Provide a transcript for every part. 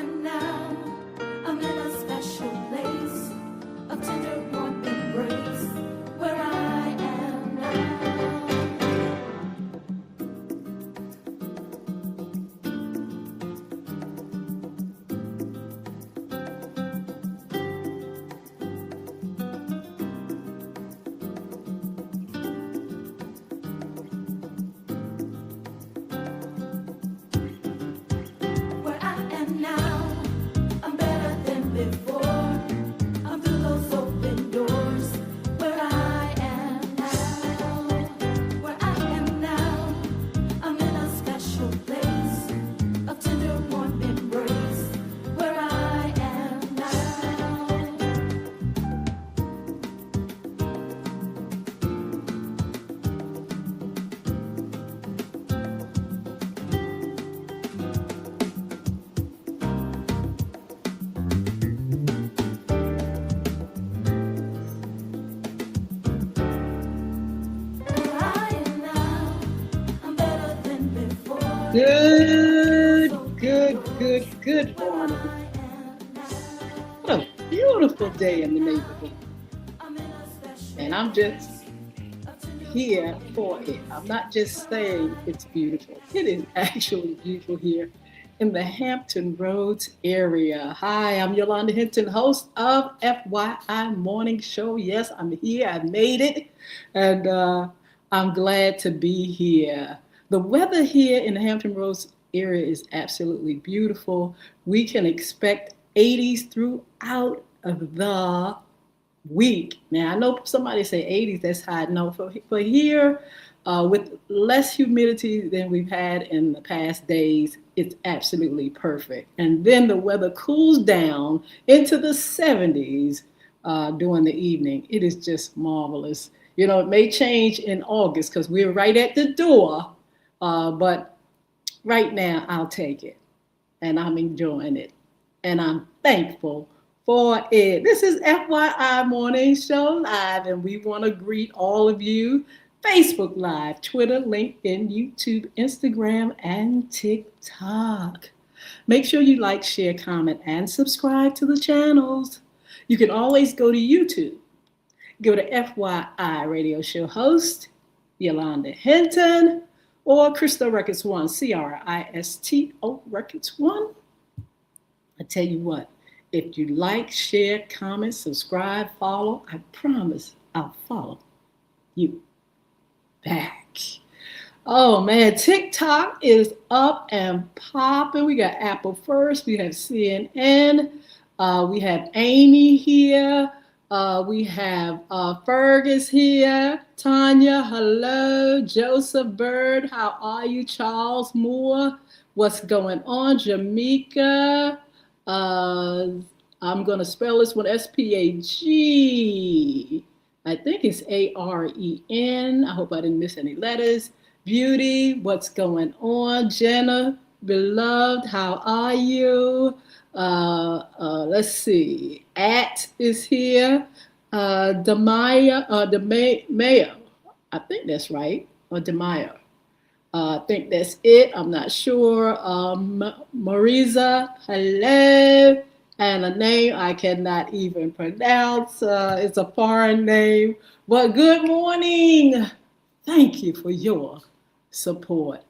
am now, I'm in a special place of tender warm embrace where I am now. Where I am now, I'm better than before. I'm through those open doors. Where I am now, where I am now, I'm in a special place of tender warm embrace. Where I am now. Where I am now, I'm better than before. Good morning. What a beautiful day in the neighborhood. And I'm just here for it. I'm not just saying it's beautiful. It is actually beautiful here in the Hampton Roads area. Hi, I'm Yolanda Hinton, host of FYI Morning Show. Yes, I'm here. I made it. And I'm glad to be here. The weather here in the Hampton Roads area is absolutely beautiful. We can expect 80s throughout the week. Now, I know somebody say 80s, that's high. No, for here, with less humidity than we've had in the past days, it's absolutely perfect. And then the weather cools down into the 70s during the evening. It is just marvelous. You know, it may change in August because we're right at the door, but right now I'll take it. And I'm enjoying it. And I'm thankful for it. This is FYI Morning Show Live, and we want to greet all of you. Facebook Live, Twitter, LinkedIn, YouTube, Instagram, and TikTok. Make sure you like, share, comment, and subscribe to the channels. You can always go to YouTube. Go to FYI Radio Show host, Yolanda Hinton, or Cristo Records One, CRISTO Records One. I tell you what, if you like, share, comment, subscribe, follow, I promise I'll follow you back. Oh man, TikTok is up and popping. We got Apple first, we have CNN, we have Amy here, we have Fergus here, Tanya, hello, Joseph Bird, how are you? Charles Moore, what's going on? Jamaica, I'm going to spell this one SPAG. I think it's AREN. I hope I didn't miss any letters. Beauty, what's going on? Jenna, beloved, how are you? Let's see. At is here. Demaya, Mayo. I think that's right. Or Demaya. I think that's it. I'm not sure. Marisa, hello. And a name I cannot even pronounce. It's a foreign name. But good morning. Thank you for your support.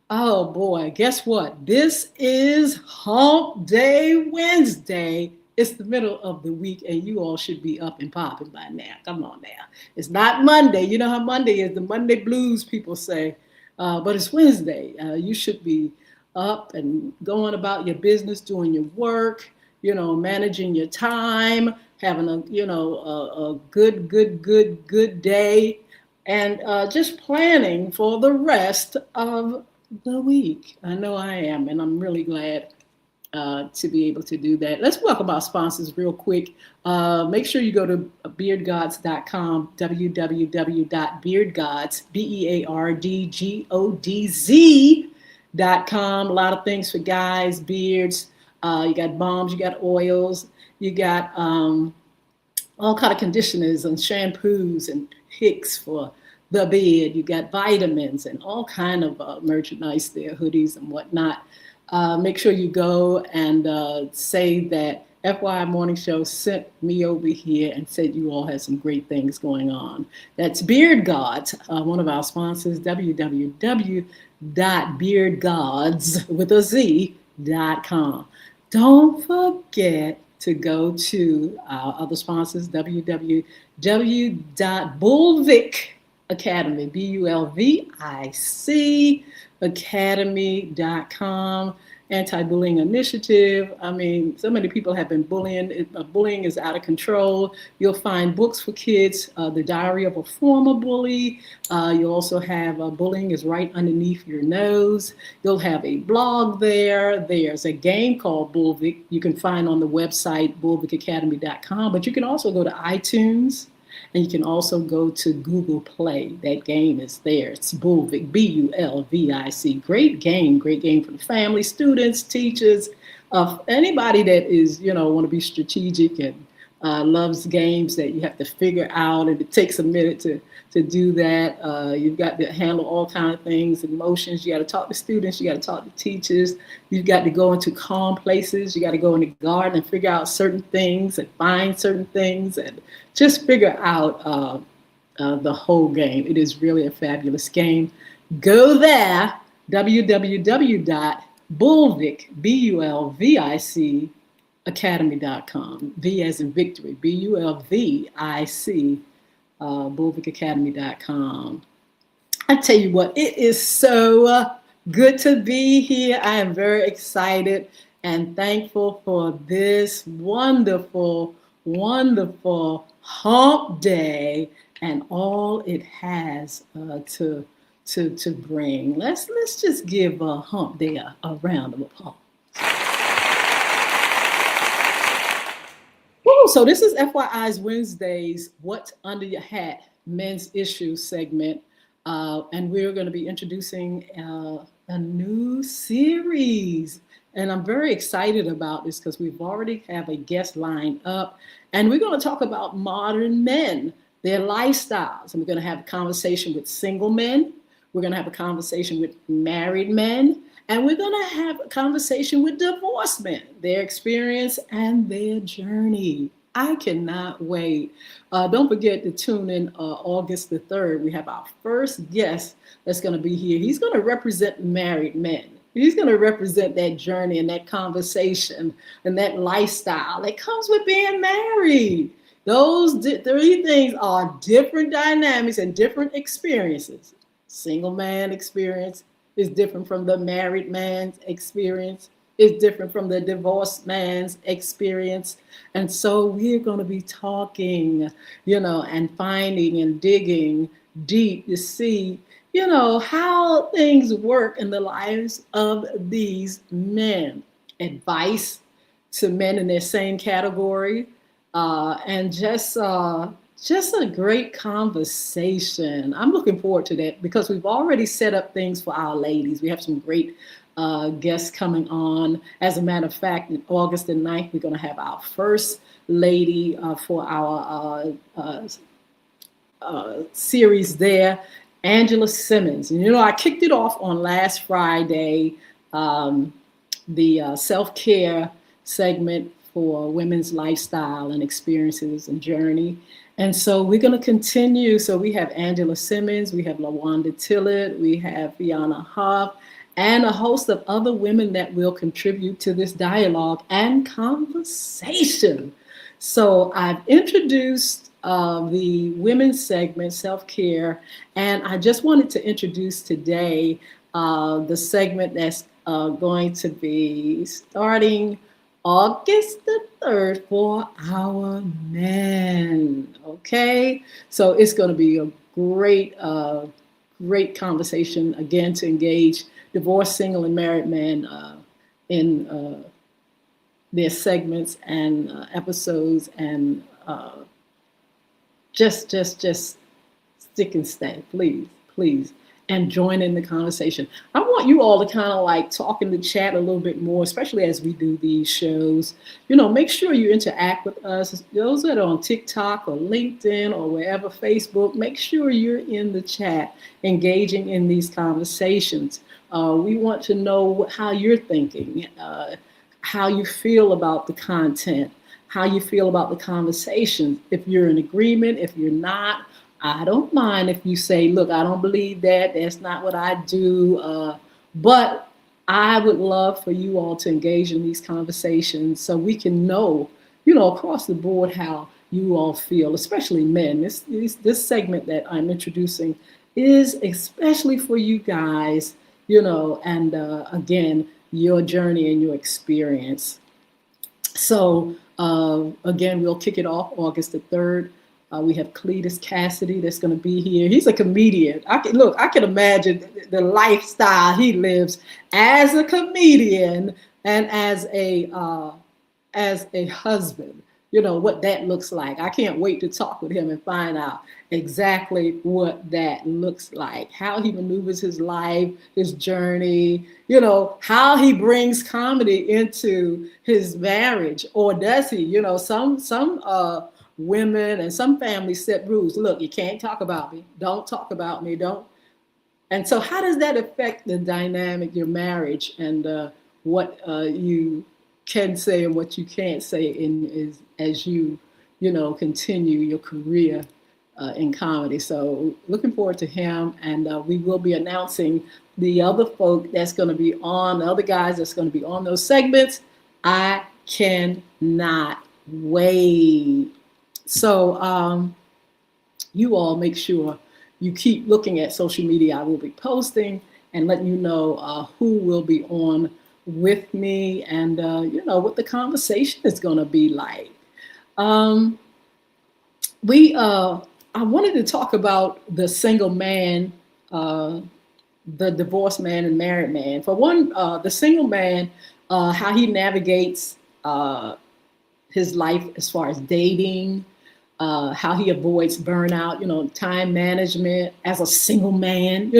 Oh boy, guess what? This is Hump Day Wednesday. It's the middle of the week and you all should be up and popping by now. Come on now. It's not Monday. You know how Monday is, the Monday blues people say. But it's Wednesday. You should be up and going about your business, doing your work, you know, managing your time, having a good day, and just planning for the rest of the week. I know I am, and I'm really glad to be able to do that. Let's welcome our sponsors real quick. Make sure you go to beardgods.com, www.beardgods, beardgodz.com. A lot of things for guys, beards. You got balms, you got oils, you got all kind of conditioners and shampoos and picks for the beard. You got vitamins and all kind of merchandise there, hoodies and whatnot. make sure you go and say that FYI Morning Show sent me over here and said you all had some great things going on. That's Beard Gods, one of our sponsors, www.beardgods.com. Don't forget to go to our other sponsors, www.bulvic Academy, BULVIC Academy.com. Anti-bullying initiative. I mean, so many people have been bullying. Bullying is out of control. You'll find books for kids, The Diary of a Former Bully. You'll also have Bullying is Right Underneath Your Nose. You'll have a blog there. There's a game called Bulvic you can find on the website, bulvicacademy.com. But you can also go to iTunes. And you can also go to Google Play. That game is there. It's Bulvic, BULVIC. Great game for the family, students, teachers, anybody that is, want to be strategic and loves games that you have to figure out, and it takes a minute to do that. You've got to handle all kinds of things, emotions. You got to talk to students. You got to talk to teachers. You've got to go into calm places. You got to go in the garden and figure out certain things and find certain things and just figure out the whole game. It is really a fabulous game. Go there, www.bulvic, BULVIC, academy.com. V as in victory, BULVIC, bulvicacademy.com. I tell you what, it is so good to be here. I am very excited and thankful for this wonderful hump day and all it has to bring. Let's just give hump day a round of applause. Woo, so this is FYI's Wednesdays, What's Under Your Hat Men's Issue segment. And we're going to be introducing a new series. And I'm very excited about this because we've already have a guest lined up. And we're going to talk about modern men, their lifestyles. And we're going to have a conversation with single men. We're going to have a conversation with married men. And we're going to have a conversation with divorced men, their experience and their journey. I cannot wait. Don't forget to tune in August the 3rd. We have our first guest that's going to be here. He's going to represent married men. He's going to represent that journey and that conversation and that lifestyle that comes with being married. Those three things are different dynamics and different experiences. Single man experience is different from the married man's experience. It's different from the divorced man's experience. And so we're going to be talking, and finding and digging deep to see, how things work in the lives of these men. Advice to men in their same category, and just a great conversation. I'm looking forward to that because we've already set up things for our ladies. We have some great guests coming on. As a matter of fact, on August the 9th, we're going to have our first lady for our series there, Angela Simmons. And I kicked it off on last Friday, the self-care segment for women's lifestyle and experiences and journey. And so we're going to continue. So we have Angela Simmons, we have Yolanda Tillett, we have Fiona Huff, and a host of other women that will contribute to this dialogue and conversation. So I've introduced the women's segment, self-care, and I just wanted to introduce today the segment that's going to be starting August the 3rd for our men. Okay, so it's going to be a great conversation again to engage divorced, single, and married men in their segments and episodes, and just stick and stay, please. and join in the conversation. I want you all to kind of like talk in the chat a little bit more, especially as we do these shows. Make sure you interact with us. Those that are on TikTok or LinkedIn or wherever, Facebook, make sure you're in the chat, engaging in these conversations. We want to know how you're thinking, how you feel about the content, how you feel about the conversation. If you're in agreement, if you're not, I don't mind if you say, look, I don't believe that. That's not what I do. But I would love for you all to engage in these conversations so we can know, across the board how you all feel, especially men. This segment that I'm introducing is especially for you guys, and again, your journey and your experience. So again, we'll kick it off August the 3rd. We have Cletus Cassidy that's going to be here. He's a comedian. I can imagine the lifestyle he lives as a comedian and as a husband. What that looks like. I can't wait to talk with him and find out exactly what that looks like, how he maneuvers his life, his journey, how he brings comedy into his marriage, or does he? Some women and some families set rules. Look, you can't talk about me. Don't talk about me. Don't. And so how does that affect the dynamic, your marriage, and what you can say and what you can't say as you continue your career in comedy? So looking forward to him, and we will be announcing the other folk that's going to be on, the other guys that's going to be on those segments. I cannot wait. So you all make sure you keep looking at social media. I will be posting and letting you know who will be on with me, and what the conversation is going to be like. I wanted to talk about the single man, the divorced man and married man. For one, the single man, how he navigates his life as far as dating, how he avoids burnout, time management as a single man.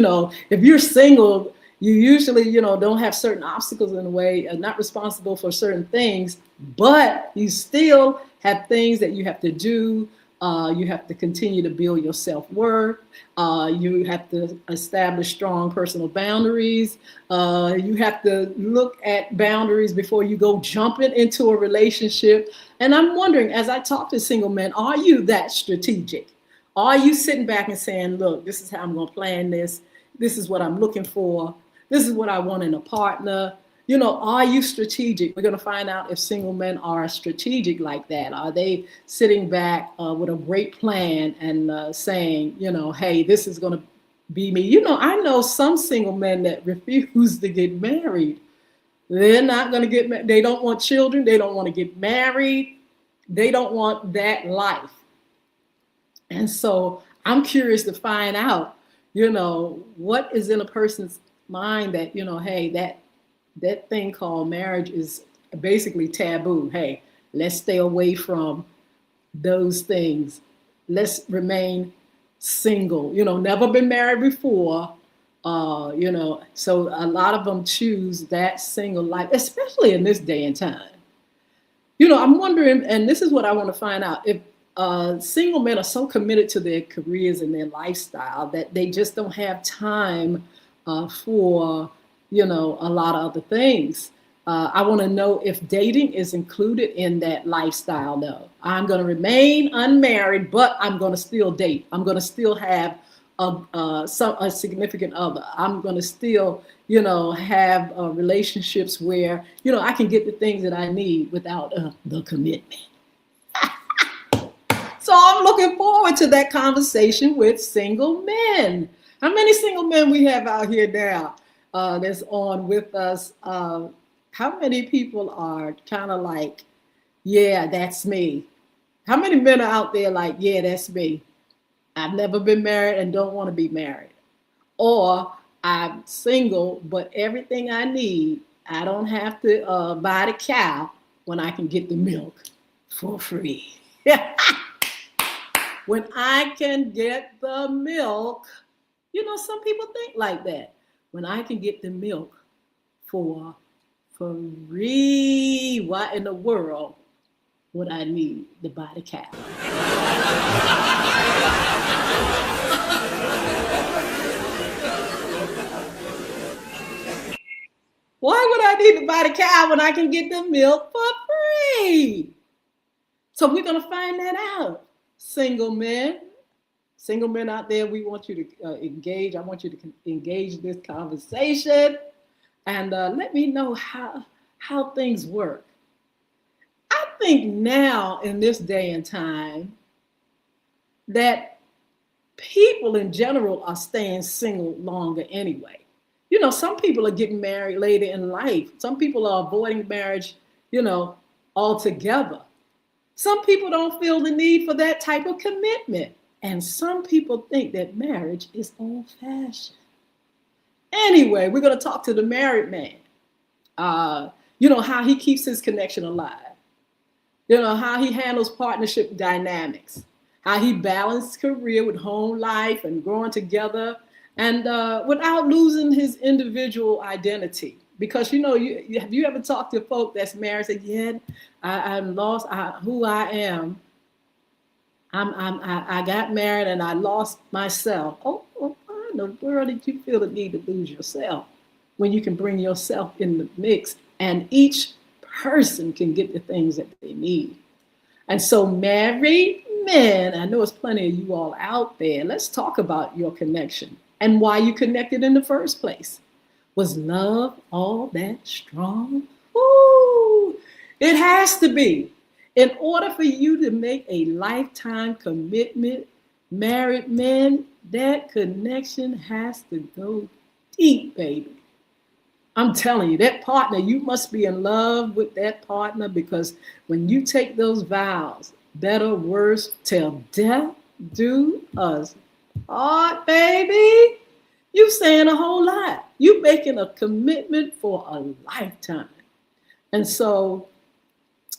If you're single, you usually, don't have certain obstacles in the way, not responsible for certain things, but you still have things that you have to do. You have to continue to build your self-worth. You have to establish strong personal boundaries. You have to look at boundaries before you go jumping into a relationship. And I'm wondering, as I talk to single men, are you that strategic? Are you sitting back and saying, look, this is how I'm going to plan this. This is what I'm looking for. This is what I want in a partner. Are you strategic? We're going to find out if single men are strategic like that. Are they sitting back with a great plan and saying, hey, this is going to be me? I know some single men that refuse to get married. They're not going to get married. They don't want children. They don't want to get married. They don't want that life. And so I'm curious to find out, what is in a person's mind that, hey, that thing called marriage is basically taboo. Hey, let's stay away from those things. Let's remain single, never been married before. So a lot of them choose that single life, especially in this day and time. I'm wondering, and this is what I want to find out, if single men are so committed to their careers and their lifestyle that they just don't have time for a lot of other things. I want to know if dating is included in that lifestyle, though. I'm going to remain unmarried, but I'm going to still date. I'm going to still have a significant other. I'm going to still, have relationships where, I can get the things that I need without the commitment. So I'm looking forward to that conversation with single men. How many single men we have out here now? That's on with us. How many people are kind of like, yeah, that's me? How many men are out there like, yeah, that's me? I've never been married and don't want to be married. Or I'm single, but everything I need, I don't have to buy the cow when I can get the milk for free. When I can get the milk, Some people think like that. When I can get the milk for free, why in the world would I need to buy the cow? Why would I need to buy the cow when I can get the milk for free? So we're going to find that out. Single men, out there, we want you to engage. I want you to engage this conversation and let me know how things work. I think now in this day and time that people in general are staying single longer anyway. Some people are getting married later in life. Some people are avoiding marriage, altogether. Some people don't feel the need for that type of commitment. And some people think that marriage is old-fashioned. Anyway, we're going to talk to the married man. How he keeps his connection alive. How he handles partnership dynamics. How he balances career with home life and growing together and without losing his individual identity. Because, have you ever talked to folk that's married and say, yeah, I'm lost who I am. I got married and I lost myself. Oh, why in the world did you feel the need to lose yourself when you can bring yourself in the mix and each person can get the things that they need? And so married men, I know there's plenty of you all out there. Let's talk about your connection and why you connected in the first place. Was love all that strong? Ooh, it has to be. In order for you to make a lifetime commitment, married men, that connection has to go deep, baby. I'm telling you, that partner, you must be in love with that partner, because when you take those vows, better, worse, till death do us part, baby, you saying a whole lot. You making a commitment for a lifetime. And so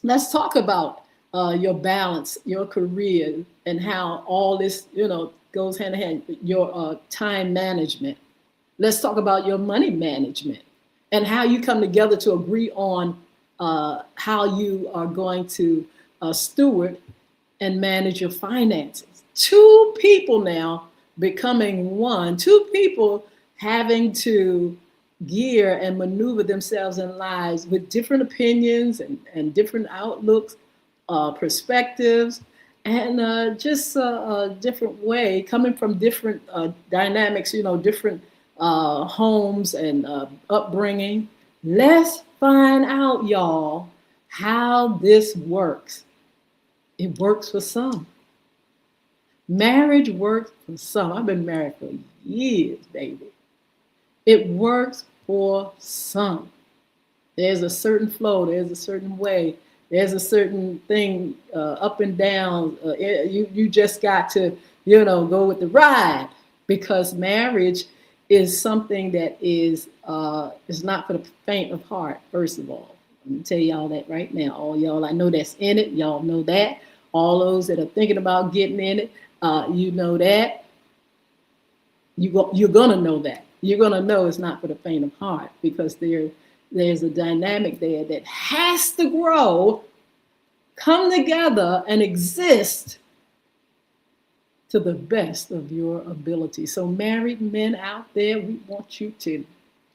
let's talk about your balance, your career, and how all this, goes hand in hand with your time management. Let's talk about your money management and how you come together to agree on how you are going to steward and manage your finances. Two people now becoming one, two people having to gear and maneuver themselves in lives with different opinions and different outlooks, perspectives, and just a different way, coming from different dynamics, different homes and upbringing. Let's find out, y'all, how this works. It works for some. Marriage works for some. I've been married for years, baby. It works for some. There's a certain flow. There's a certain way. There's a certain thing up and down. You just got to, go with the ride, because marriage is something that is not for the faint of heart. First of all, let me tell y'all that right now. All y'all I know that's in it, y'all know that. All those that are thinking about getting in it, you know that. You're gonna know that. You're gonna know it's not for the faint of heart, because there's a dynamic there that has to grow, come together, and exist to the best of your ability. So married men out there, we want you to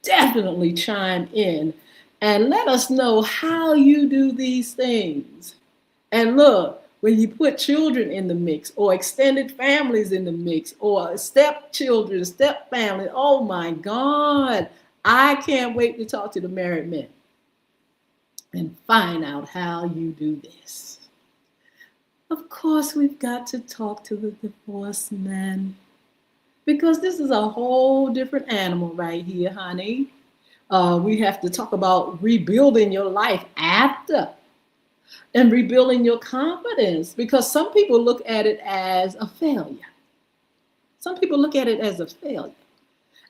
definitely chime in and let us know how you do these things. And look, when you put children in the mix, or extended families in the mix, or stepchildren, step family, oh my God, I can't wait to talk to the married men and find out how you do this. Of course, we've got to talk to the divorced men, because this is a whole different animal right here, honey. We have to talk about rebuilding your life after, and rebuilding your confidence, because some people look at it as a failure. Some people look at it as a failure.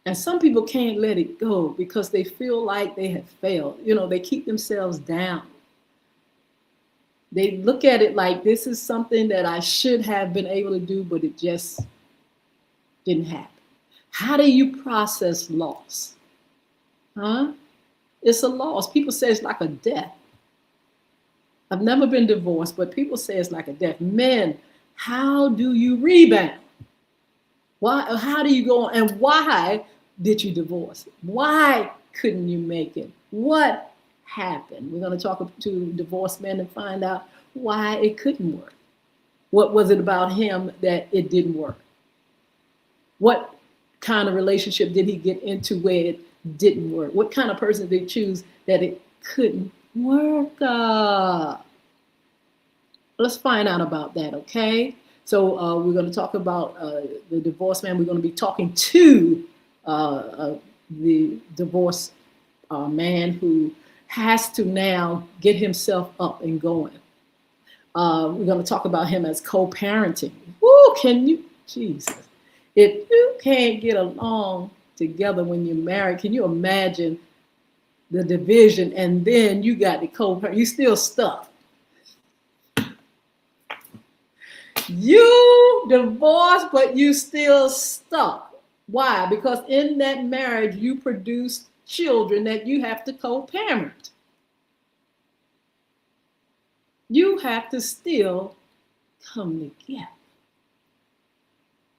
And some people can't let it go because they feel like they have failed. They keep themselves down. They look at it like this is something that I should have been able to do, but it just didn't happen. How do you process loss? Huh? It's a loss. People say it's like a death. I've never been divorced, but people say it's like a death. Men, how do you rebound? Why? How do you go on? And why did you divorce? Why couldn't you make it? What happened? We're going to talk to divorced men and find out why it couldn't work. What was it about him that it didn't work? What kind of relationship did he get into where it didn't work? What kind of person did he choose that it couldn't work? Let's find out about that, okay? So we're going to talk about the divorced man. We're going to be talking to the divorced man who has to now get himself up and going. We're going to talk about him as co-parenting. Woo, can you, Jesus. If you can't get along together when you're married, can you imagine the division and then you got the co-parent, you still stuck. You divorced, but you still stuck. Why? Because in that marriage, you produce children that you have to co-parent. You have to still come together.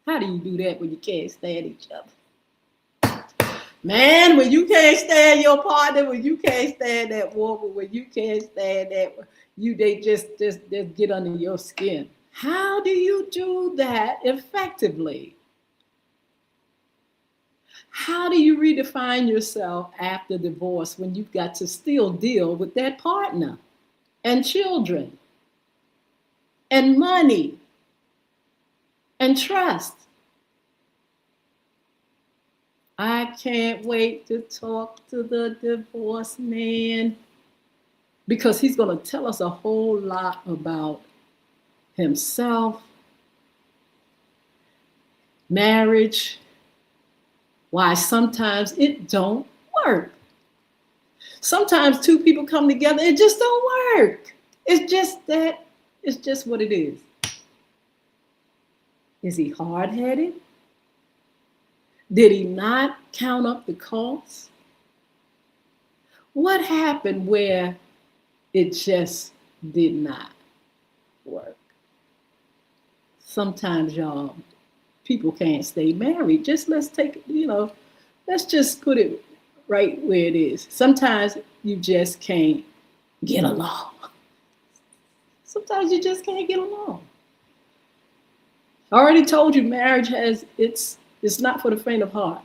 How do you do that when you can't stand each other? Man, when you can't stand your partner, when you can't stand that woman, when you can't stand that, they just get under your skin. How do you do that effectively? How do you redefine yourself after divorce when you've got to still deal with that partner and children and money and trust? I can't wait to talk to the divorced man because he's going to tell us a whole lot about himself, marriage, why sometimes it don't work. Sometimes two people come together, it just don't work. It's just what it is. Is he hard-headed? Did he not count up the costs? What happened where it just did not work? Sometimes, y'all, people can't stay married. Let's just put it right where it is. Sometimes you just can't get along. Sometimes you just can't get along. I already told you marriage it's not for the faint of heart.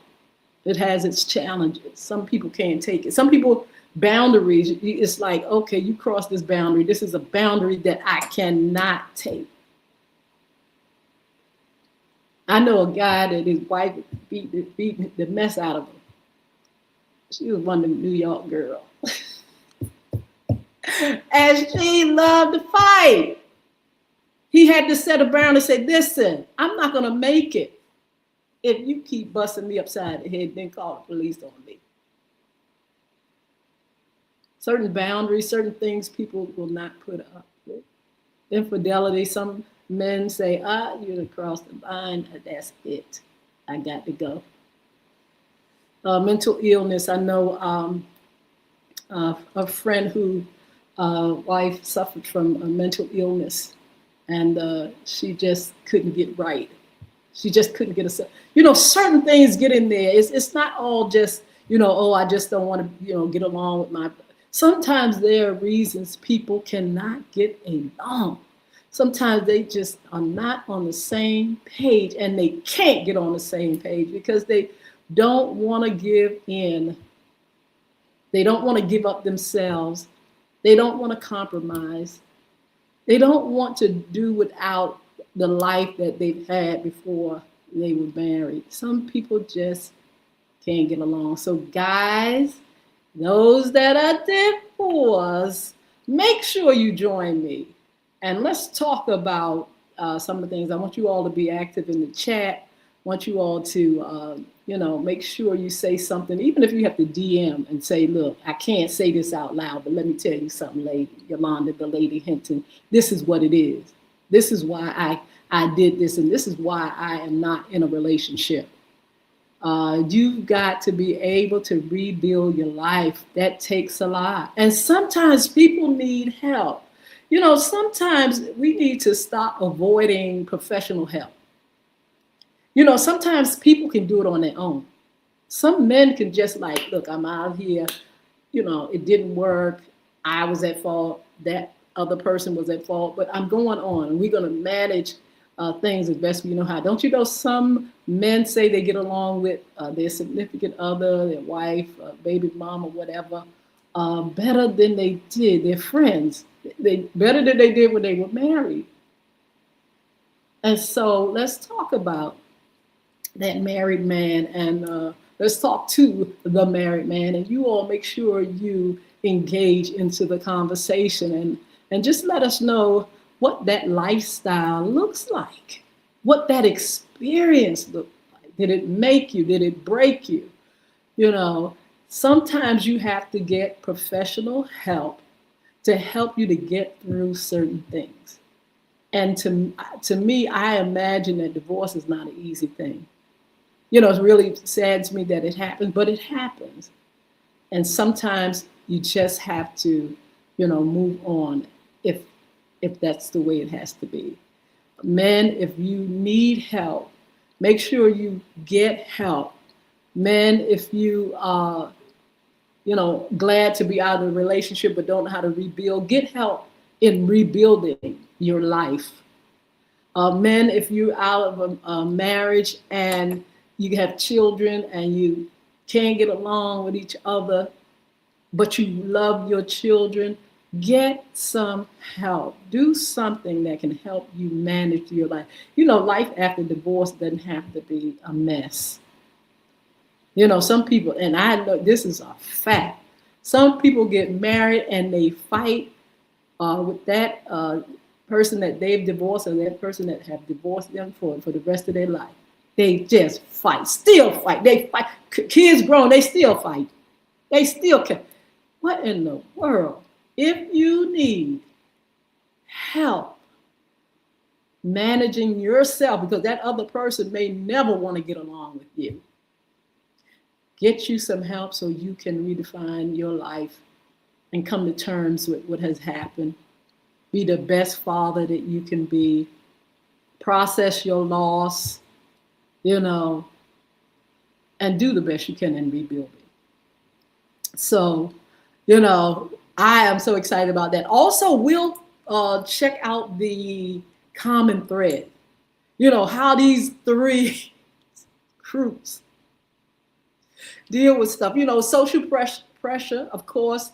It has its challenges. Some people can't take it. Some people, boundaries, it's like, okay, you crossed this boundary. This is a boundary that I cannot take. I know a guy that his wife beat the mess out of him. She was one of them New York girls. And she loved to fight. He had to set a boundary and say, listen, I'm not going to make it if you keep busting me upside the head, then call the police on me. Certain boundaries, certain things people will not put up with. Infidelity, some men say, you done crossed the line, that's it. I got to go. Mental illness, I know a friend who wife suffered from a mental illness, and she just couldn't get right. She just couldn't get herself. Certain things get in there. It's not all just, I just don't want to, get along with my. Sometimes there are reasons people cannot get along. Sometimes they just are not on the same page, and they can't get on the same page because they don't want to give in. They don't want to give up themselves. They don't want to compromise. They don't want to do without the life that they've had before they were married. Some people just can't get along. So guys, those that are divorced, make sure you join me. And let's talk about some of the things. I want you all to be active in the chat. I want you all to, make sure you say something, even if you have to DM and say, look, I can't say this out loud, but let me tell you something, lady Yolanda, the lady Hinton. This is what it is. This is why I did this, and this is why I am not in a relationship. You've got to be able to rebuild your life. That takes a lot. And sometimes people need help. Sometimes we need to stop avoiding professional help. Sometimes people can do it on their own. Some men can just like, look, I'm out here, it didn't work. I was at fault. That other person was at fault, but I'm going on and we're going to manage things as best we know how. Don't you know some men say they get along with their significant other, their wife, baby mom, or whatever, better than they did their friends. Better than they did when they were married. And so let's talk about that married man, and let's talk to the married man, and you all make sure you engage into the conversation, and just let us know what that lifestyle looks like, what that experience looked like. Did it make you? Did it break you? Sometimes you have to get professional help to help you to get through certain things. And to me, I imagine that divorce is not an easy thing. It really saddens me that it happens, but it happens. And sometimes you just have to, move on if that's the way it has to be. Men, if you need help, make sure you get help. Men, if you are, glad to be out of a relationship but don't know how to rebuild, get help in rebuilding your life. Men, if you're out of a marriage and you have children and you can't get along with each other, but you love your children, get some help. Do something that can help you manage your life. Life after divorce doesn't have to be a mess. Some people, and I know this is a fact, some people get married and they fight with that person that they've divorced or that person that have divorced them for the rest of their life. They just fight, still fight. They fight. Kids grown, they still fight. They still can. What in the world? If you need help managing yourself, because that other person may never want to get along with you, get you some help so you can redefine your life and come to terms with what has happened. Be the best father that you can be. Process your loss, and do the best you can in rebuilding. So, I am so excited about that. Also, we'll check out the common thread. How these three groups deal with stuff. Social pressure, of course,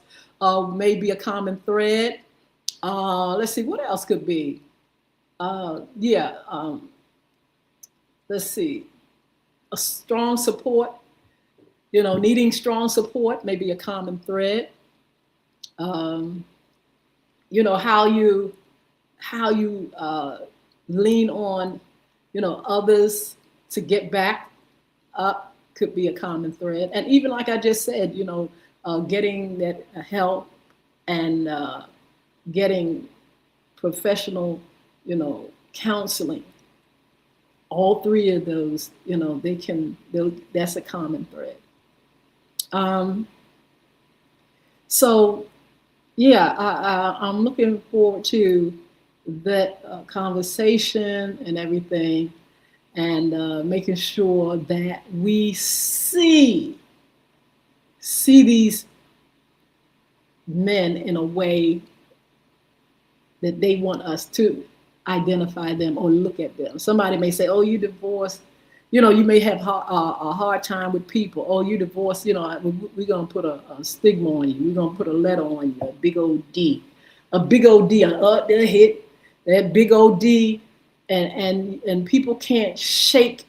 may be a common thread. Let's see, what else could be? Let's see. A strong support, needing strong support may be a common thread. How you lean on, others to get back up could be a common thread. And even like I just said, getting that help and getting professional, counseling. All three of those, that's a common thread. So, yeah, I'm looking forward to that conversation and everything, and making sure that we see these men in a way that they want us to identify them or look at them. Somebody may say, oh, you divorced. You may have a hard time with people. Oh, you divorced, we're going to put a stigma on you. We're going to put a letter on you, a big old D. A big old D, they'll hit that big old D. And people can't shake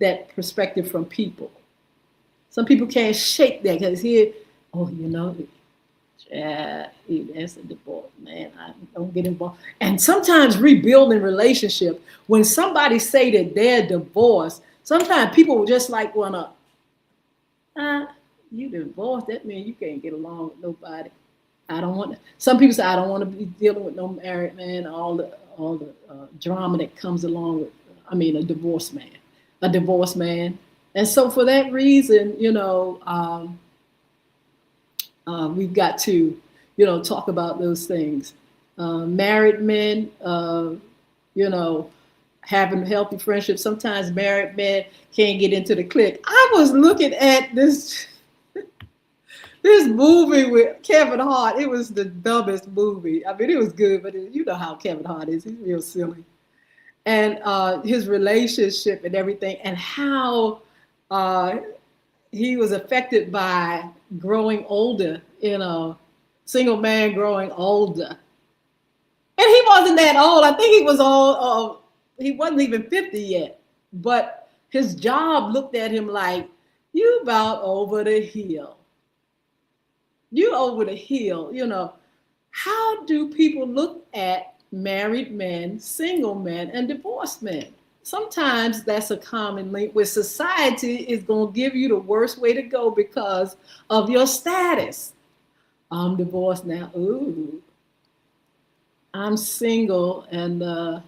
that perspective from people. Some people can't shake that because here, that's a divorce, man. I don't get involved. And sometimes rebuilding relationship, when somebody say that they're divorced, sometimes people will just like wanna, you divorced, that means you can't get along with nobody. Some people say, I don't want to be dealing with no married man, all the drama that comes along with, a divorced man. A divorced man, And so for that reason, we've got to, talk about those things. Married men, you know, having healthy friendships. Sometimes married men can't get into the clique. I was looking at this movie with Kevin Hart. It was the dumbest movie. I mean, it was good, but you know how Kevin Hart is. He's real silly. And his relationship and everything, and how uh, he was affected by growing older, single man growing older. And he wasn't that old. I think he was old. He wasn't even 50 yet. But his job looked at him like, you about over the hill. You over the hill. How do people look at married men, single men, and divorced men? Sometimes that's a common link where society is going to give you the worst way to go because of your status. I'm divorced now. Ooh. I'm single, and I'm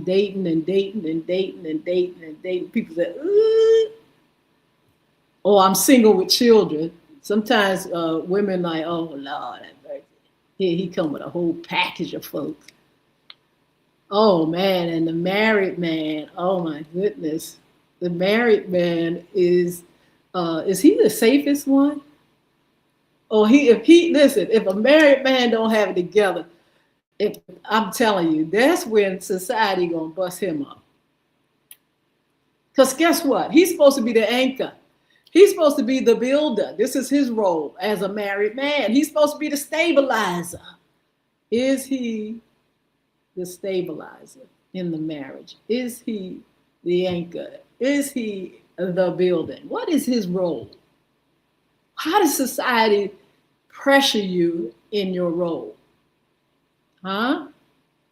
dating and dating and dating and dating and dating. People say, ooh. Or I'm single with children. Sometimes women like, oh Lord, here he come with a whole package of folks. Oh man, and the married man, oh my goodness. The married man is he the safest one? Or if a married man don't have it together, if I'm telling you, that's when society gonna bust him up. Because guess what? He's supposed to be the anchor. He's supposed to be the builder. This is his role as a married man. He's supposed to be the stabilizer. Is he the stabilizer in the marriage? Is he the anchor? Is he the building? What is his role? How does society pressure you in your role? Huh?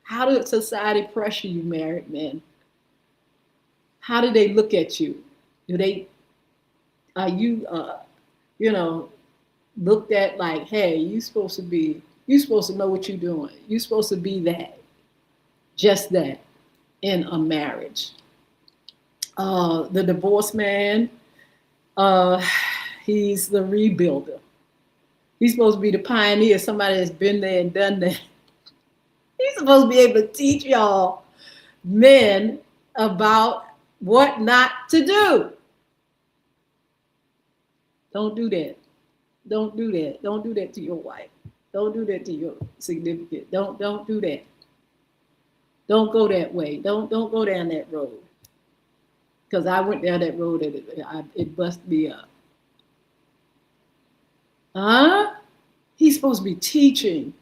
How does society pressure you, married men? How do they look at you? Are you looked at like, hey, you're supposed to know what you're doing. You're supposed to be that, just that, in a marriage. The divorced man, he's the rebuilder. He's supposed to be the pioneer, somebody that's been there and done that. He's supposed to be able to teach y'all men about what not to do. Don't do that. Don't do that. Don't do that to your wife. Don't do that to your significant. Don't do that. Don't go that way. Don't go down that road. Because I went down that road and it busted me up. He's supposed to be teaching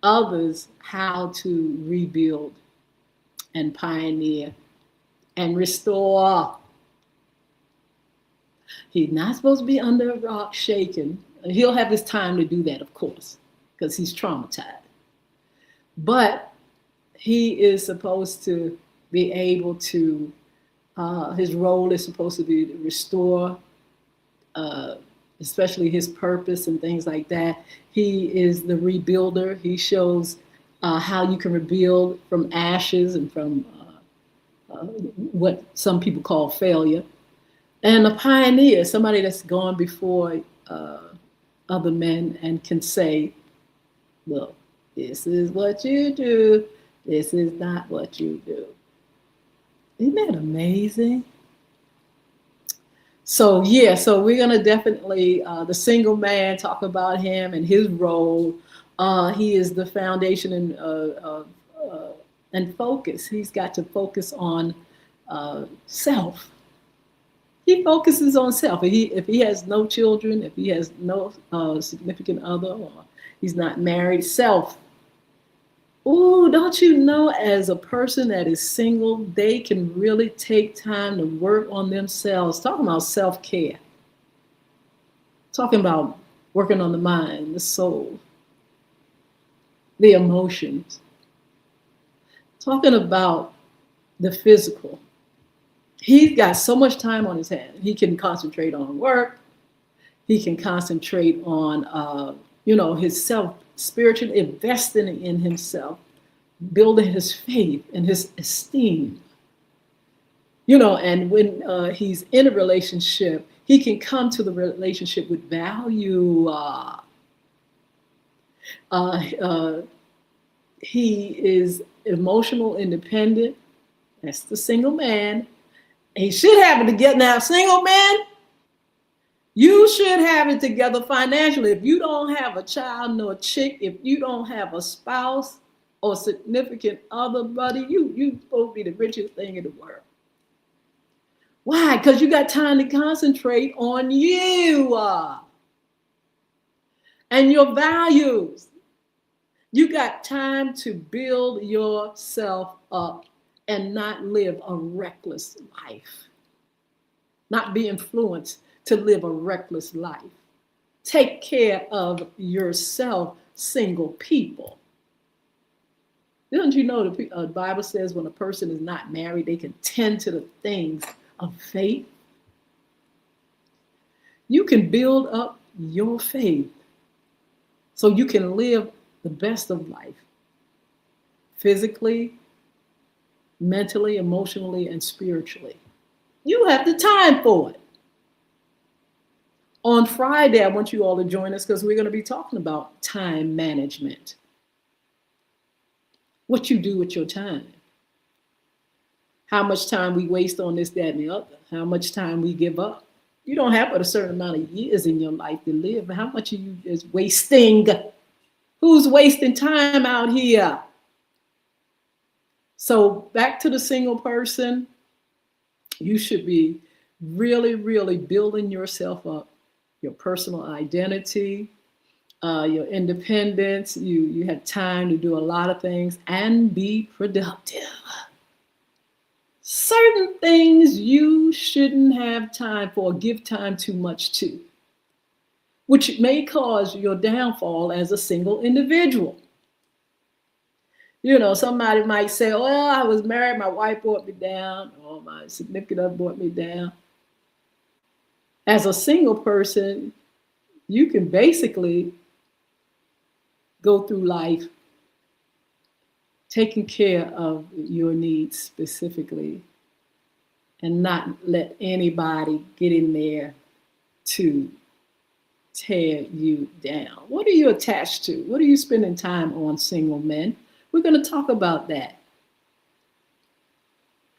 others how to rebuild and pioneer and restore. He's not supposed to be under a rock shaking. He'll have his time to do that, of course, because he's traumatized. But he is supposed to be able to, his role is supposed to be to restore, especially his purpose and things like that. He is the rebuilder. He shows how you can rebuild from ashes and from what some people call failure. And a pioneer, somebody that's gone before other men and can say, well, this is what you do. This is not what you do. Isn't that amazing? So we're going to definitely, the single man, talk about him and his role. He is the foundation and focus. He's got to focus on self. He focuses on self. If he has no children, if he has no significant other, or he's not married, self. Oh, don't you know, as a person that is single, they can really take time to work on themselves. Talking about self-care. Talking about working on the mind, the soul, the emotions. Talking about the physical. He's got so much time on his hands. He can concentrate on work. He can concentrate on, his self, spiritually investing in himself, building his faith and his esteem. And when he's in a relationship, he can come to the relationship with value. Uh, uh, he is emotional independent. That's the single man. He should have it together. Now, single man, you should have it together financially. If you don't have a child nor a chick, if you don't have a spouse or significant other, buddy, you supposed to be the richest thing in the world. Why? Because you got time to concentrate on you and your values. You got time to build yourself up and not live a reckless life, not be influenced to live a reckless life. Take care of yourself, single people. Don't you know the Bible says when a person is not married, they can tend to the things of faith? You can build up your faith so you can live the best of life, physically, mentally, emotionally, and spiritually. You have the time for it. On Friday, I want you all to join us because we're going to be talking about time management. What you do with your time. How much time we waste on this, that, and the other. How much time we give up. You don't have but a certain amount of years in your life to live. How much are you just wasting? Who's wasting time out here? So back to the single person, you should be really, really building yourself up, your personal identity, your independence. You have time to do a lot of things and be productive. Certain things you shouldn't have time for, give time too much to, which may cause your downfall as a single individual. Somebody might say, well, I was married, my wife brought me down, or my significant other brought me down. As a single person, you can basically go through life taking care of your needs specifically and not let anybody get in there to tear you down. What are you attached to? What are you spending time on, single men? We're going to talk about that.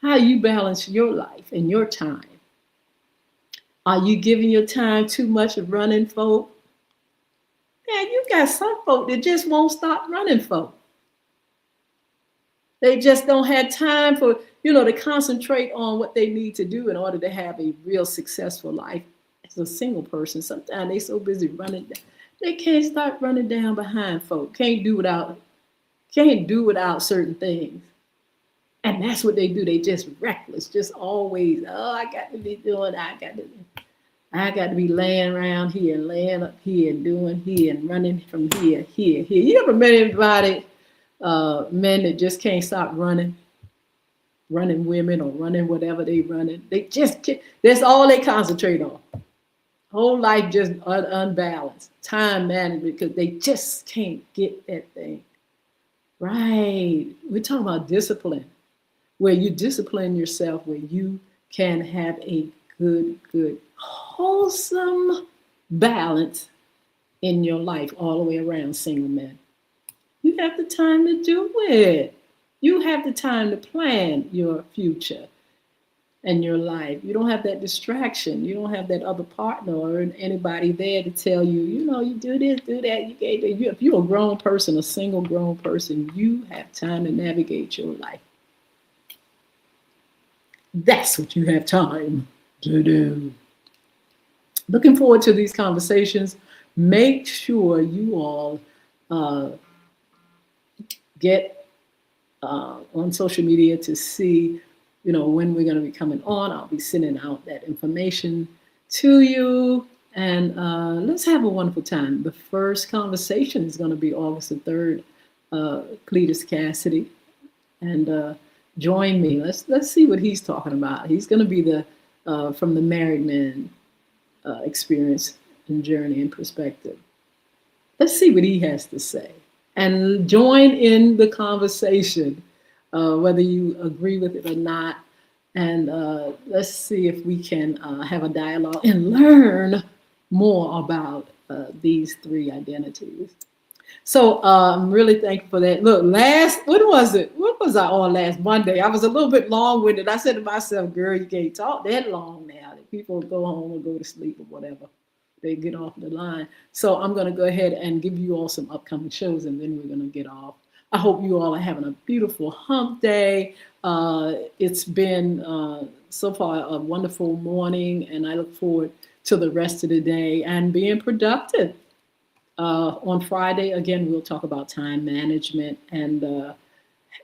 How you balance your life and your time. Are you giving your time too much of running folk? Man, you got some folk that just won't stop running folk. They just don't have time for, to concentrate on what they need to do in order to have a real successful life. As a single person, sometimes they so busy running, they can't stop running down behind folk. Can't do without certain things. And that's what they do. They just reckless, just always, I got to be doing, I got to be laying around here, laying up here, and doing here, and running from here. You ever met anybody, men that just can't stop running women or running whatever they running? They just can't, that's all they concentrate on. Whole life just unbalanced. Time management, because they just can't get that thing. Right. We're talking about discipline, where you discipline yourself, where you can have a good, wholesome balance in your life all the way around, single men. You have the time to do it. You have the time to plan your future and your life. You don't have that distraction. You don't have that other partner or anybody there to tell you, you do this, do that. If you're a grown person, a single grown person, you have time to navigate your life. That's what you have time to do. Looking forward to these conversations. Make sure you all get on social media to see, when we're going to be coming on. I'll be sending out that information to you. And let's have a wonderful time. The first conversation is going to be August the 3rd, Cletus Cassidy. And join me. Let's see what he's talking about. He's going to be the from the married man experience and journey and perspective. Let's see what he has to say. And join in the conversation, whether you agree with it or not. And let's see if we can have a dialogue and learn more about these three identities. So I'm really thankful for that. Look, what was it? What was I on last Monday? I was a little bit long-winded. I said to myself, girl, you can't talk that long now. People go home or go to sleep or whatever. They get off the line. So I'm going to go ahead and give you all some upcoming shows, and then we're going to get off. I hope you all are having a beautiful hump day. It's been so far a wonderful morning, and I look forward to the rest of the day and being productive. On Friday, again, we'll talk about time management and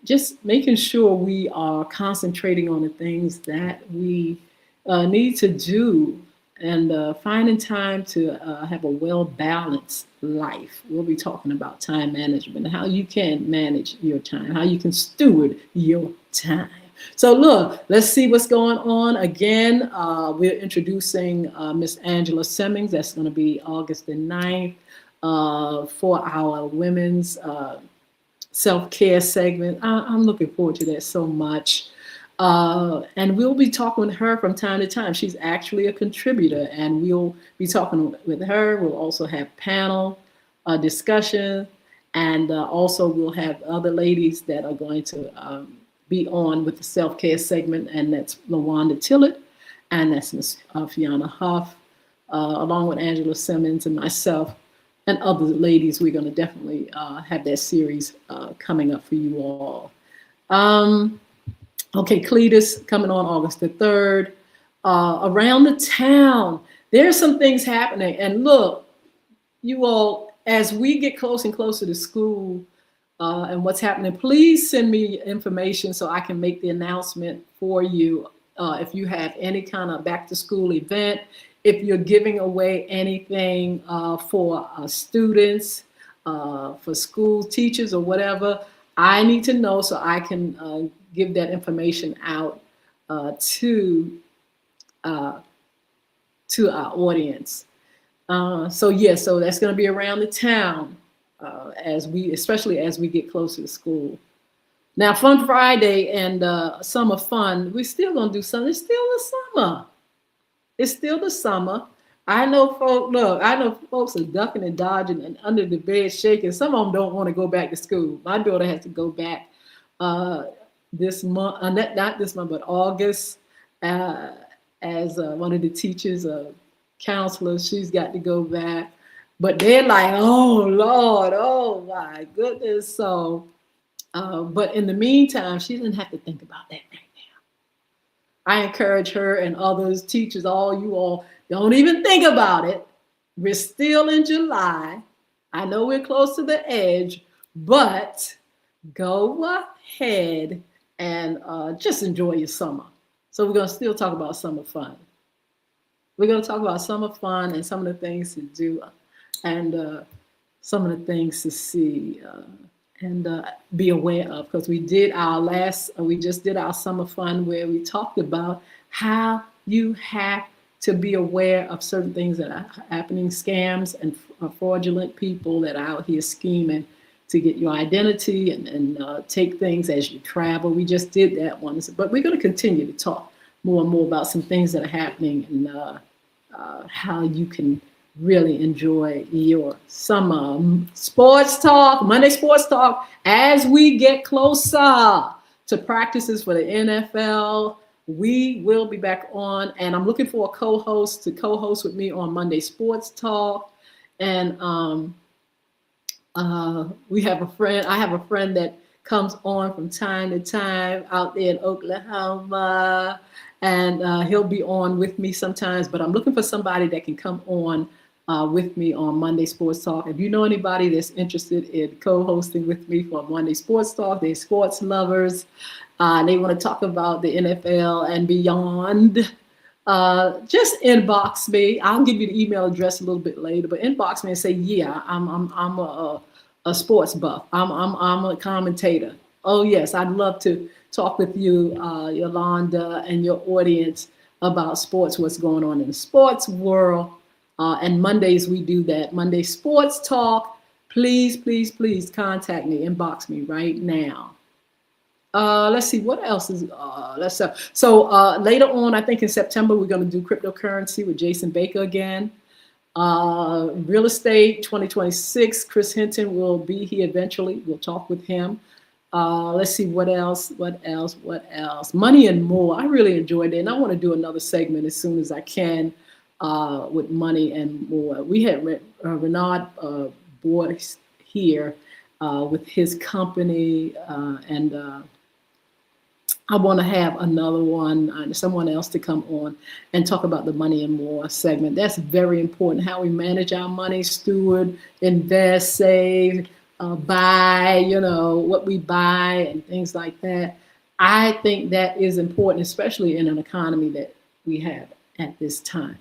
just making sure we are concentrating on the things that we need to do and finding time to have a well-balanced life. We'll be talking about time management, how you can manage your time, how you can steward your time. So look, let's see what's going on. Again, we're introducing Miss Angela Simmons. That's going to be August the 9th for our women's self-care segment. I'm looking forward to that so much. And we'll be talking with her from time to time. She's actually a contributor, and we'll be talking with her. We'll also have panel discussion, and also we'll have other ladies that are going to be on with the self-care segment, and that's Yolanda Tillett, and that's Miss Fiona Huff, along with Angela Simmons and myself and other ladies. We're going to definitely have that series coming up for you all. Okay, Cletus coming on August the 3rd. Around the town, there's some things happening. And look, you all, as we get closer and closer to school and what's happening, please send me information so I can make the announcement for you. If you have any kind of back to school event, if you're giving away anything for students, for school teachers or whatever, I need to know so I can give that information out to our audience. So that's going to be around the town especially as we get closer to school. Now, Fun Friday and Summer Fun, we're still going to do something. It's still the summer. It's still the summer. I know folks are ducking and dodging and under the bed shaking. Some of them don't want to go back to school. My daughter has to go back this month, not this month, but August, as one of the teachers, counselors. She's got to go back. But they're like, oh, Lord, oh, my goodness. So, but in the meantime, she doesn't have to think about that right now. I encourage her and others, teachers, all you all, don't even think about it. We're still in July. I know we're close to the edge, but go ahead and just enjoy your summer. So we're going to still talk about summer fun. We're going to talk about summer fun and some of the things to do and some of the things to see and be aware of, because we just did our summer fun where we talked about how you have to be aware of certain things that are happening, scams and fraudulent people that are out here scheming to get your identity and take things as you travel. We just did that one, but we're going to continue to talk more and more about some things that are happening and how you can really enjoy your summer. Sports talk, Monday sports talk, as we get closer to practices for the NFL. We will be back on, and I'm looking for a co-host to co-host with me on Monday Sports Talk. And we have a friend. I have a friend that comes on from time to time out there in Oklahoma, and he'll be on with me sometimes. But I'm looking for somebody that can come on with me on Monday Sports Talk. If you know anybody that's interested in co-hosting with me for Monday Sports Talk, they're sports lovers. They want to talk about the NFL and beyond. Just inbox me. I'll give you the email address a little bit later, but inbox me and say, yeah, I'm a sports buff. I'm a commentator. Oh yes, I'd love to talk with you, Yolanda, and your audience about sports, what's going on in the sports world. And Mondays we do that. Monday Sports Talk. Please, please, please contact me. Inbox me right now. Let's see what else is. So later on, I think in September we're going to do cryptocurrency with Jason Baker again. Real estate 2026. Chris Hinton will be here eventually. We'll talk with him. Let's see what else. Money and more. I really enjoyed it, and I want to do another segment as soon as I can with money and more. We had Renard Boyce here with his company, and I want to have another one, someone else to come on and talk about the money and more segment. That's very important, how we manage our money, steward, invest, save, buy, what we buy and things like that. I think that is important, especially in an economy that we have at this time.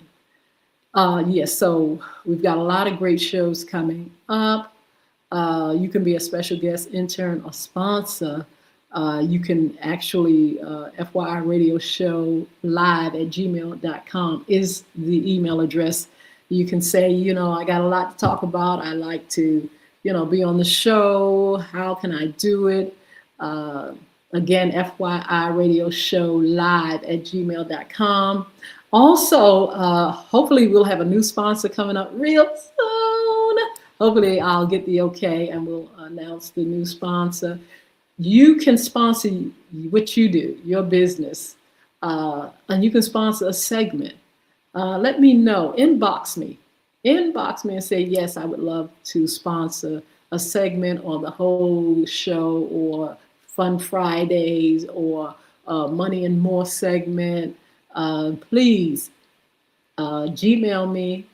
Yes, so we've got a lot of great shows coming up. You can be a special guest, intern, or sponsor. You can actually, FYI Radio Show live at gmail.com is the email address. You can say, I got a lot to talk about. I like to, be on the show. How can I do it? Again, FYI Radio Show live at gmail.com. Also, hopefully we'll have a new sponsor coming up real soon. Hopefully I'll get the okay and we'll announce the new sponsor. You can sponsor what you do, your business, and you can sponsor a segment. Let me know, inbox me and say, yes, I would love to sponsor a segment or the whole show or Fun Fridays or Money and More segment. Please Gmail me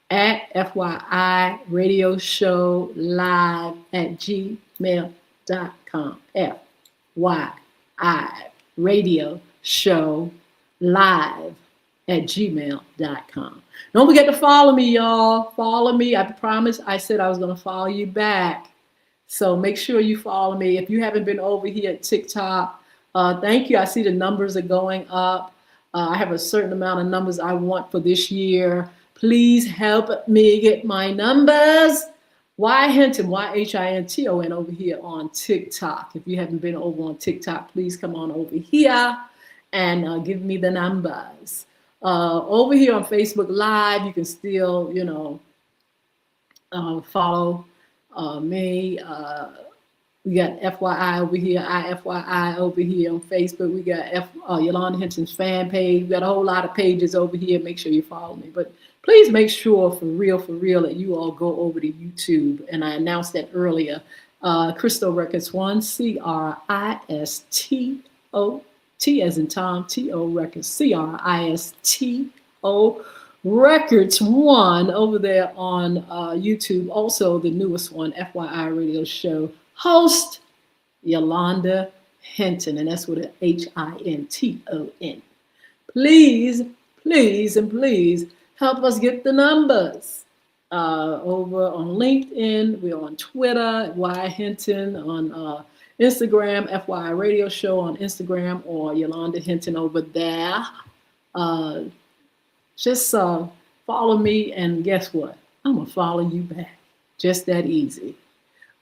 at FYI Radio Show live at gmail.com. FYI Radio Show live at gmail.com. Don't forget to follow me, y'all. Follow me. I promise I said I was going to follow you back. So make sure you follow me. If you haven't been over here at TikTok, thank you. I see the numbers are going up. I have a certain amount of numbers I want for this year. Please help me get my numbers. Y Hinton, YHINTON over here on TikTok. If you haven't been over on TikTok, please come on over here and give me the numbers. Over here on Facebook Live, you can still, follow me. We got FYI over here, IFYI over here on Facebook. We got Yolanda Hinton's fan page. We got a whole lot of pages over here. Make sure you follow me. But please make sure for real, that you all go over to YouTube. And I announced that earlier. Crystal Records 1, CRISTO, T as in Tom, TO Records, CRISTO Records 1 over there on YouTube. Also the newest one, FYI Radio Show. Host Yolanda Hinton, and that's with an HINTON. Please, and please help us get the numbers. Over on LinkedIn, we're on Twitter, Y Hinton, on Instagram, FYI Radio Show on Instagram, or Yolanda Hinton over there. Just follow me, and guess what? I'm going to follow you back. Just that easy.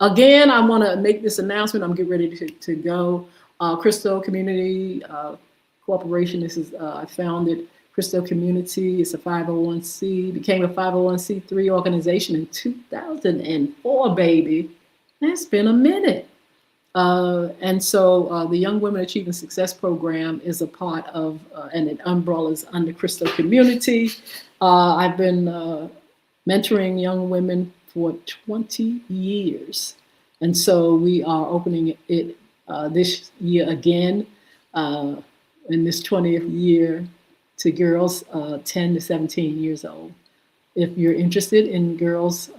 Again, I want to make this announcement. I'm getting ready to go. Crystal Community Corporation. This is I founded Crystal Community. It's a 501c. Became a 501c3 organization in 2004, baby. That's been a minute. And so the Young Women Achieving Success Program is a part of, and it umbrellas under Crystal Community. I've been mentoring young women for 20 years. And so we are opening it this year again, in this 20th year, to girls 10 to 17 years old. If you're interested in girls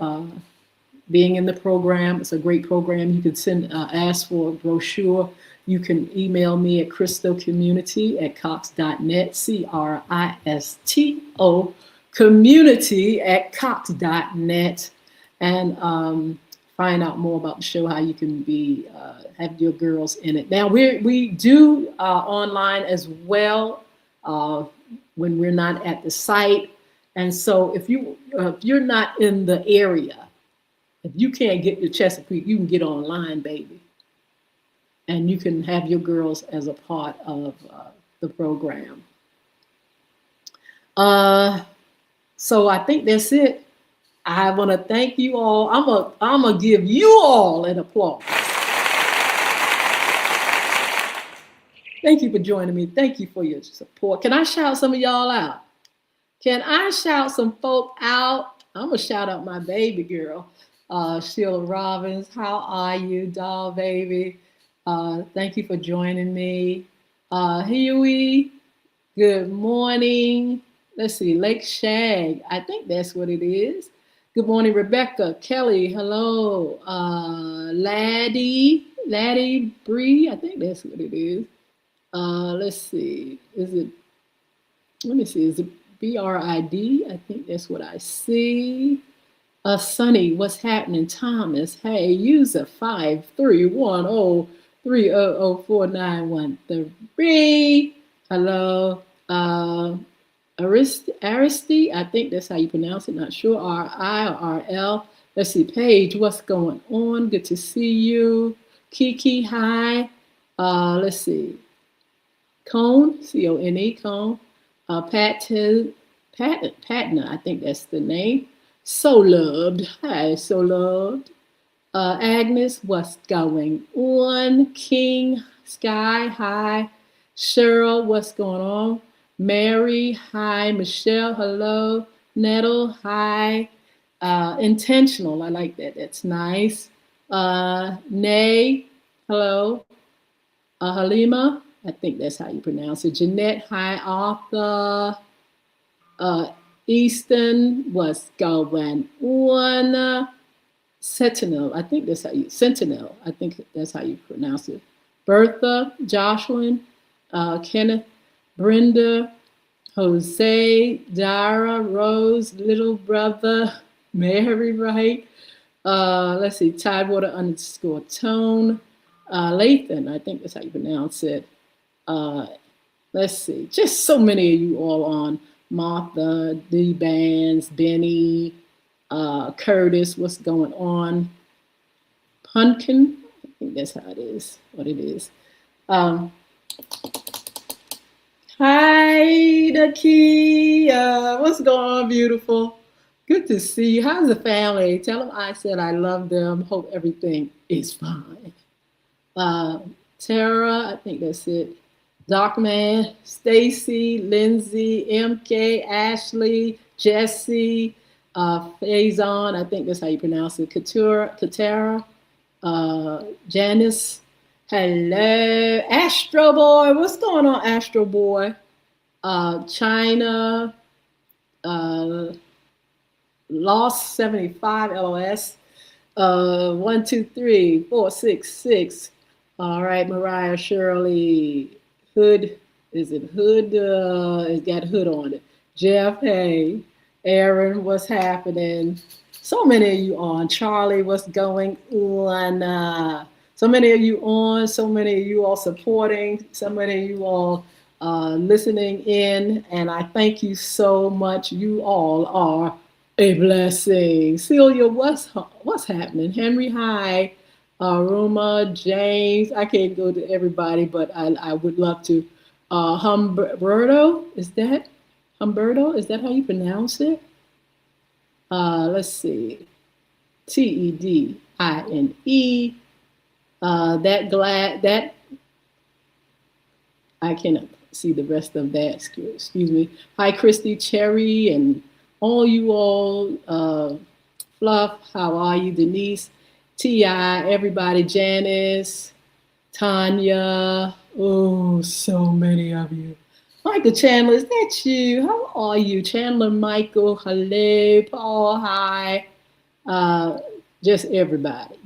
being in the program, it's a great program. You can ask for a brochure. You can email me at crystocommunity@cox.net, CRISTO community@cox.net, and find out more about the show, how you can be have your girls in it. Now we do online as well when we're not at the site, and so if you're not in the area, if you can't get to Chesapeake, you can get online, baby, and you can have your girls as a part of the program. So I think that's it. I want to thank you all. I'm gonna give you all an applause. Thank you for joining me. Thank you for your support. Can I shout some of y'all out? Can I shout some folk out? I'm gonna shout out my baby girl, Sheila Robbins. How are you, doll baby? Thank you for joining me. Huey, good morning. Let's see, Lake Shag. I think that's what it is. Good morning, Rebecca, Kelly. Hello, Laddie Bree. I think that's what it is. Let's see. Is it? Let me see. Is it BRID? I think that's what I see. Sunny, what's happening? Thomas, hey, user 53103004913. Hello. Aristi, I think that's how you pronounce it. Not sure. R-I or R-L. Let's see. Paige, what's going on? Good to see you. Kiki, hi. Let's see. Cone, C-O-N-E, Cone. Patna, I think that's the name. So loved. Hi, so loved. Agnes, what's going on? King, Sky, hi. Cheryl, what's going on? Mary, hi. Michelle, hello. Nettle, hi. Intentional, I like that. That's nice. Nay, hello. Halima, I think that's how you pronounce it. Jeanette, hi. Arthur. Easton, what's going on? Sentinel, I think that's how you pronounce it. Bertha, Jocelyn, Kenneth, Brenda, Jose, Dara, Rose, little brother, Mary, right? Let's see, Tidewater _ Tone, Lathan, I think that's how you pronounce it. Let's see, just so many of you all on. Martha, D Bands, Benny, Curtis, what's going on? Pumpkin, I think that's how it is, what it is. Hi, Nakia, what's going on, beautiful? Good to see you. How's the family? Tell them I said I love them. Hope everything is fine. Tara, I think that's it. Darkman, Stacy, Lindsay, MK, Ashley, Jesse, Faison, I think that's how you pronounce it. Katara, Janice, hello. Astro Boy, what's going on, Astro Boy? China, Lost 75, LOS. 1, 2, 3, 4, 6, 6. All right, Mariah, Shirley, Hood, is it Hood? It's got Hood on it. Jeff, hey. Aaron, what's happening? So many of you on. Charlie, what's going on? So many of you on. So many of you all supporting. So many of you all listening in. And I thank you so much. You all are a blessing. Celia, what's happening? Henry, hi. Roma, James, I can't go to everybody, but I would love to. Humberto, is that how you pronounce it? Let's see. Tedine. That I cannot see the rest of that. Excuse me. Hi, Christy, Cherry, and all you all. Fluff, how are you? Denise. T.I., everybody, Janice, Tanya, oh, so many of you. Michael Chandler, is that you? How are you? Chandler, Michael, hello, Paul, hi. Just everybody.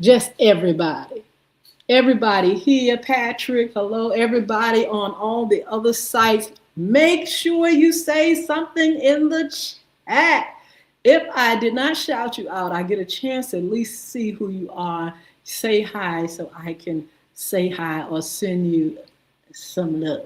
Everybody here, Patrick, hello, everybody on all the other sites. Make sure you say something in the chat. If I did not shout you out, I get a chance to at least see who you are. Say hi so I can say hi or send you some love.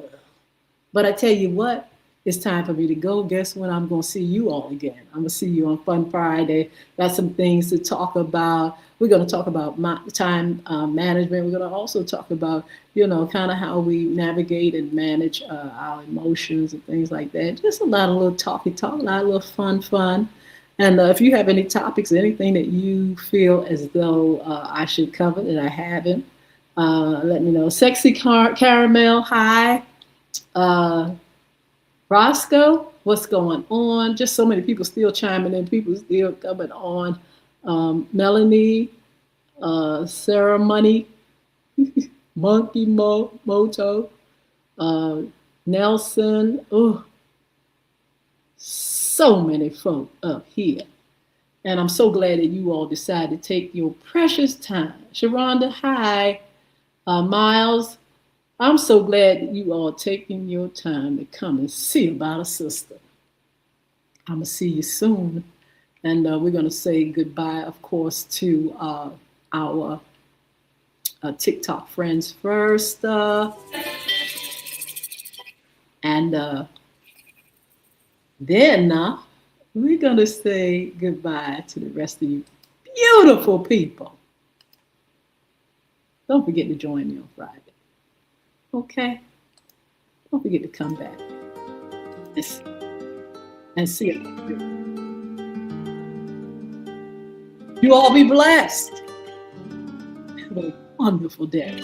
But I tell you what, it's time for me to go. Guess when I'm going to see you all again? I'm going to see you on Fun Friday. Got some things to talk about. We're going to talk about time management. We're going to also talk about, kind of how we navigate and manage our emotions and things like that. Just a lot of little talky talk, a lot of little fun. And if you have any topics, anything that you feel as though I should cover that I haven't, let me know. Sexy Caramel, hi. Roscoe, what's going on? Just so many people still chiming in, people still coming on. Melanie, Sarah Money, Monkey Moto, Nelson. Oh, so many folk up here. And I'm so glad that you all decided to take your precious time. Sharonda, hi. Miles, I'm so glad that you all taking your time to come and see about a sister. I'm going to see you soon. And we're going to say goodbye, of course, to our TikTok friends first. And then we're going to say goodbye to the rest of you beautiful people. Don't forget to join me on Friday. Okay? Don't forget to come back and see it. You all be blessed. Have a wonderful day.